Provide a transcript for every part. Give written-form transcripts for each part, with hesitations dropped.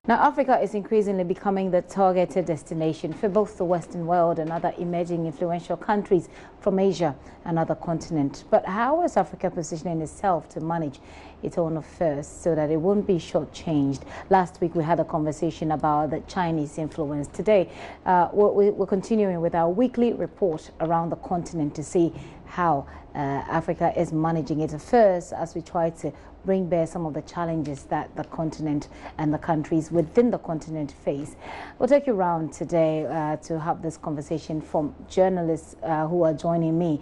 Now, Africa is increasingly becoming the targeted destination for both the Western world and other emerging influential countries from Asia and other continents. But how is Africa positioning itself to manage its own affairs so that it won't be shortchanged? Last week, we had a conversation about the Chinese influence. Today, we're continuing with our weekly report around the continent to see how Africa is managing its affairs as we try to bring bare some of the challenges that the continent and the countries within the continent face. We'll take you around today to have this conversation from journalists who are joining me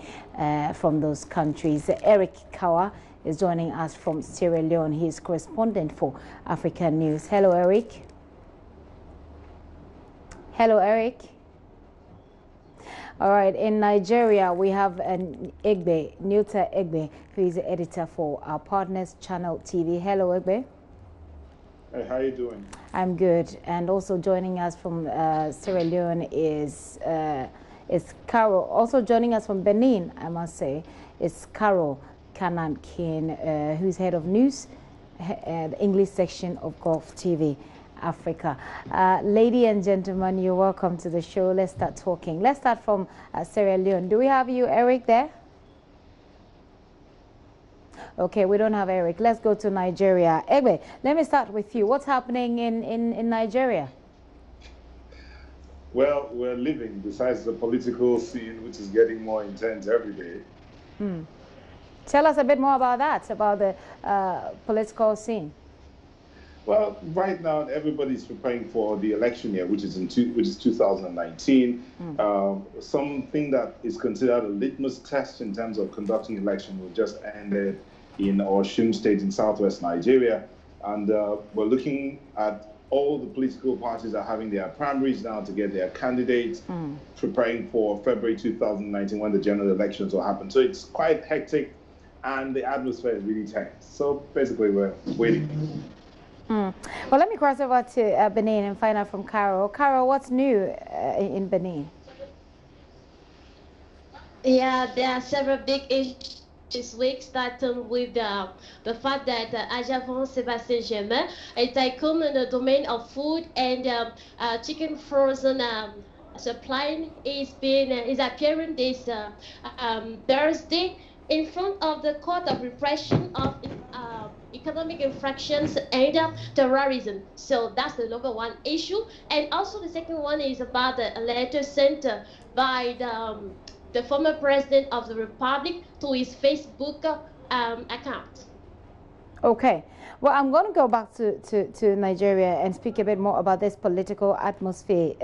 from those countries. Eric Kawa is joining us from Sierra Leone. He is correspondent for African News. Hello, Eric. Hello, Eric. All right, in Nigeria, we have Newta Egbe, who is the editor for our partners, Channel TV. Hello, Egbe. Hey, how are you doing? I'm good. And also joining us from Sierra Leone is Carol. Also joining us from Benin, I must say, is Carol Kanankin, who's head of news, the English section of Gulf TV Africa. Ladies and gentlemen, you're welcome to the show. Let's start talking. Let's start from Sierra Leone. Do we have you, Eric, there? Okay, we don't have Eric. Let's go to Nigeria. Egbe, let me start with you. What's happening in Nigeria? Well, we're living besides the political scene, which is getting more intense every day. Tell us a bit more about that, about the political scene. Well, right now everybody's preparing for the election year, which is 2019. Something that is considered a litmus test in terms of conducting election was just ended in Osun State in southwest Nigeria, and we're looking at all the political parties are having their primaries now to get their candidates, preparing for February 2019 when the general elections will happen. So it's quite hectic, and the atmosphere is really tense. So basically, we're waiting. Well, let me cross over to Benin and find out from Carol. Carol, what's new in Benin? Yeah, there are several big issues this week, starting with the fact that Ajavon Sébastien Germain, a tycoon in the domain of food and chicken frozen supplying, is appearing this Thursday in front of the Court of Repression of Economic Infractions and Terrorism. So that's the number one issue. And also the second one is about a letter sent by the former president of the Republic to his Facebook account. Okay. Well, I'm going to go back to Nigeria and speak a bit more about this political atmosphere.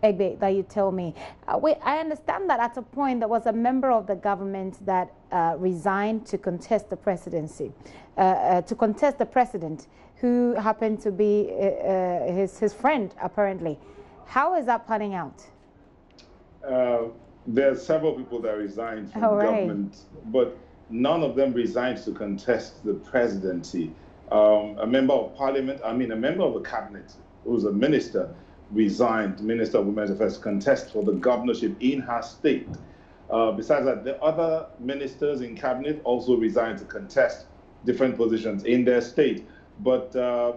Egbe, that you tell me. I understand that at a point there was a member of the government that resigned to contest the presidency, to contest the president, who happened to be his friend, apparently. How is that panning out? There are several people that resigned from government, but none of them resigned to contest the presidency. A member of parliament, a member of the cabinet, who was a minister, resigned, Minister of Women's Affairs, to contest for the governorship in her state. Besides that, the other ministers in cabinet also resigned to contest different positions in their state. But the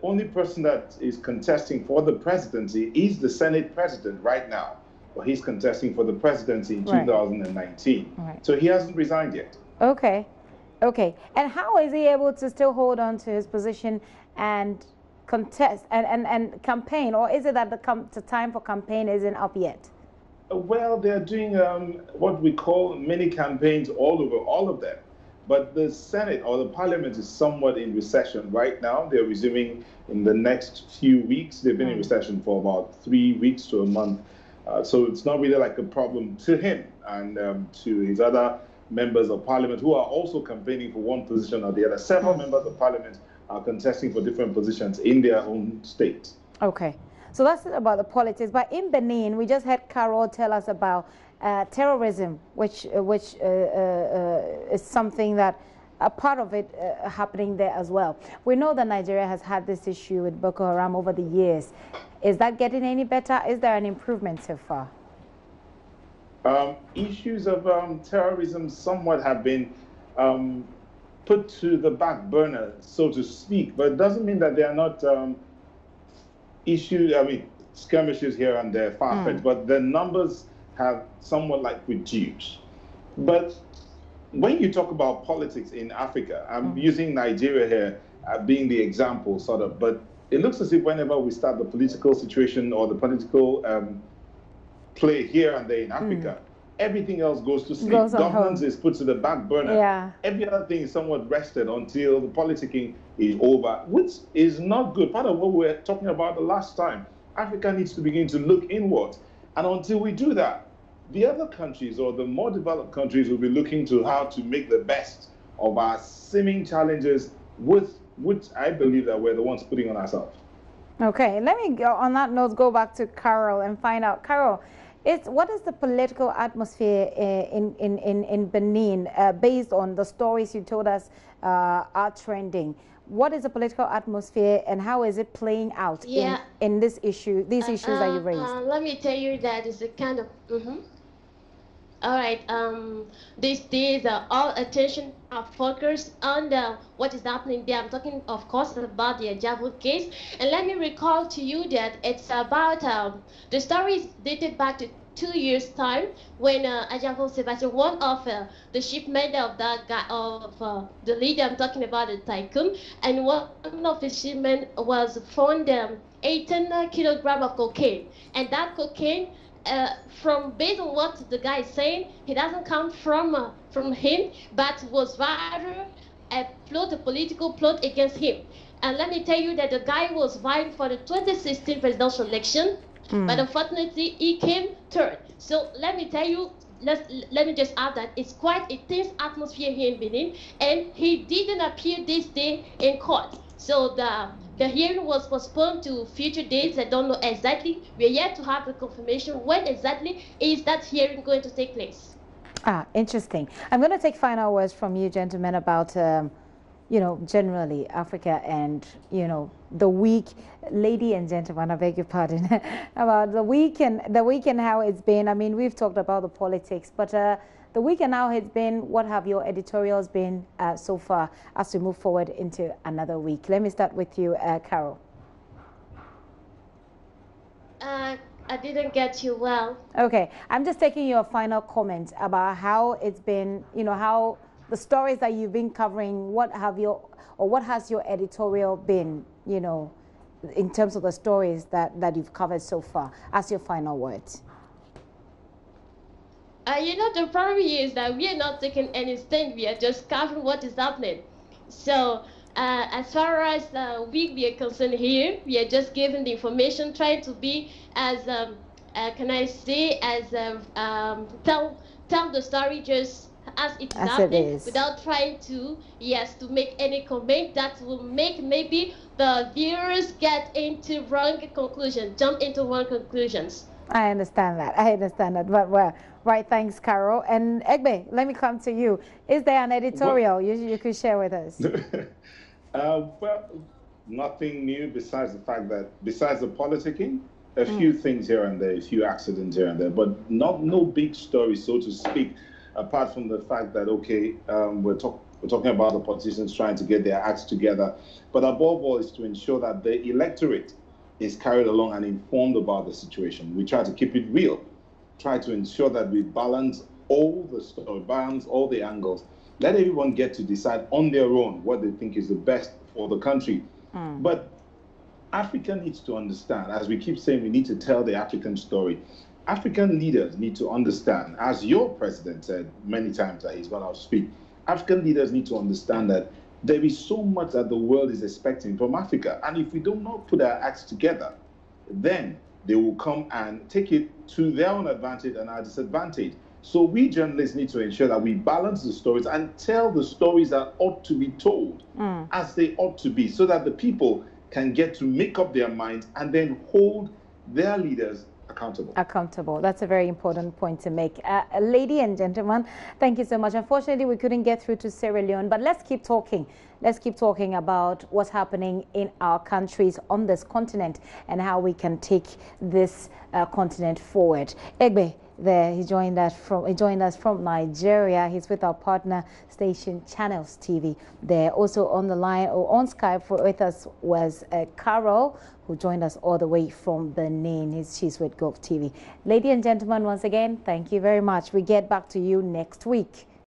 only person that is contesting for the presidency is the Senate president right now. Well, he's contesting for the presidency in 2019. Right. So he hasn't resigned yet. Okay. Okay. And how is he able to still hold on to his position and contest and campaign, or is it that the time for campaign isn't up yet? Well, they're doing what we call mini campaigns all over, all of them. But the Senate or the Parliament is somewhat in recession right now. They're resuming in the next few weeks. They've been in recession for about 3 weeks to a month. So it's not really like a problem to him and to his other members of Parliament who are also campaigning for one position or the other. Several members of Parliament are contesting for different positions in their own states. Okay. So that's about the politics. But in Benin, we just had Carol tell us about terrorism, which is something that a part of it happening there as well. We know that Nigeria has had this issue with Boko Haram over the years. Is that getting any better? Is there an improvement so far? Issues of terrorism somewhat have been put to the back burner, so to speak, but it doesn't mean that they are not issues, I mean, skirmishes here and there, far-fetched, but the numbers have somewhat like reduced. But when you talk about politics in Africa, I'm using Nigeria here being the example, sort of, but it looks as if whenever we start the political situation or the political play here and there in Africa, everything else goes to sleep. Governance is put to the back burner. Yeah. Every other thing is somewhat rested until the politicking is over, which is not good. Part of what we were talking about the last time, Africa needs to begin to look inward. And until we do that, the other countries or the more developed countries will be looking to how to make the best of our seeming challenges, with which I believe that we're the ones putting on ourselves. Okay, let me, on that note, go back to Carol and find out. Carol, what is the political atmosphere in Benin based on the stories you told us are trending? What is the political atmosphere and how is it playing out in this issue, these issues that you raised? Let me tell you that it's a kind of all right, these days all attention are focused on what is happening there. I'm talking, of course, about the Ajavo case. And let me recall to you that it's about, the story is dated back to 2 years' time when Ajavo Sebastian, one of the shipmen of that guy, of the leader I'm talking about, the tycoon, and one of the shipmen was found 18 kilograms of cocaine. And that cocaine, based on what the guy is saying, it doesn't come from him, but was rather a political plot against him. And let me tell you that the guy was vying for the 2016 presidential election, but unfortunately he came third. So let me tell you, let me just add that it's quite a tense atmosphere here in Benin, and he didn't appear this day in court. So the hearing was postponed to future dates. I don't know exactly. We're yet to have the confirmation when exactly is that hearing going to take place. Interesting. I'm going to take final words from you, gentlemen, about generally Africa and the week. Lady and gentlemen, I beg your pardon, about the week and how it's been. I mean, we've talked about the politics, but the week and how it's been. What have your editorials been so far as we move forward into another week? Let me start with you, Carol. I didn't get you well. Okay, I'm just taking your final comment about how it's been, how the stories that you've been covering, what has your editorial been, in terms of the stories that you've covered so far, as your final words? The problem is that we are not taking any stand. We are just covering what is happening. So as far as we are concerned here, we are just giving the information, trying to be as, can I say, as tell the story just as it's happening, without trying to make any comment that will make maybe the viewers get into wrong conclusions, jump into wrong conclusions. I understand that. But well, right, thanks, Carol. And Egbe, let me come to you. Is there an editorial you could share with us? Well, nothing new besides the fact that, besides the politicking, a few things here and there, a few accidents here and there, but no big story, so to speak, apart from the fact that, okay, we're talking about the politicians trying to get their acts together. But above all is to ensure that the electorate is carried along and informed about the situation. We try to keep it real, try to ensure that we balance all the story, balance all the angles. Let everyone get to decide on their own what they think is the best for the country. But Africa needs to understand, as we keep saying, we need to tell the African story. African leaders need to understand, as your president said many times that he's going to speak, African leaders need to understand that there is so much that the world is expecting from Africa. And if we do not put our acts together, then they will come and take it to their own advantage and our disadvantage. So we journalists need to ensure that we balance the stories and tell the stories that ought to be told as they ought to be, so that the people can get to make up their minds and then hold their leaders accountable. That's a very important point to make. Lady and gentlemen, thank you so much. Unfortunately, we couldn't get through to Sierra Leone, but let's keep talking. Let's keep talking about what's happening in our countries on this continent and how we can take this continent forward. Egbe, there. He joined us from Nigeria. He's with our partner station Channels TV there. Also on the line or on Skype with us was Carol, who joined us all the way from Benin. She's with Gulf TV. Ladies and gentlemen, once again, thank you very much. We get back to you next week.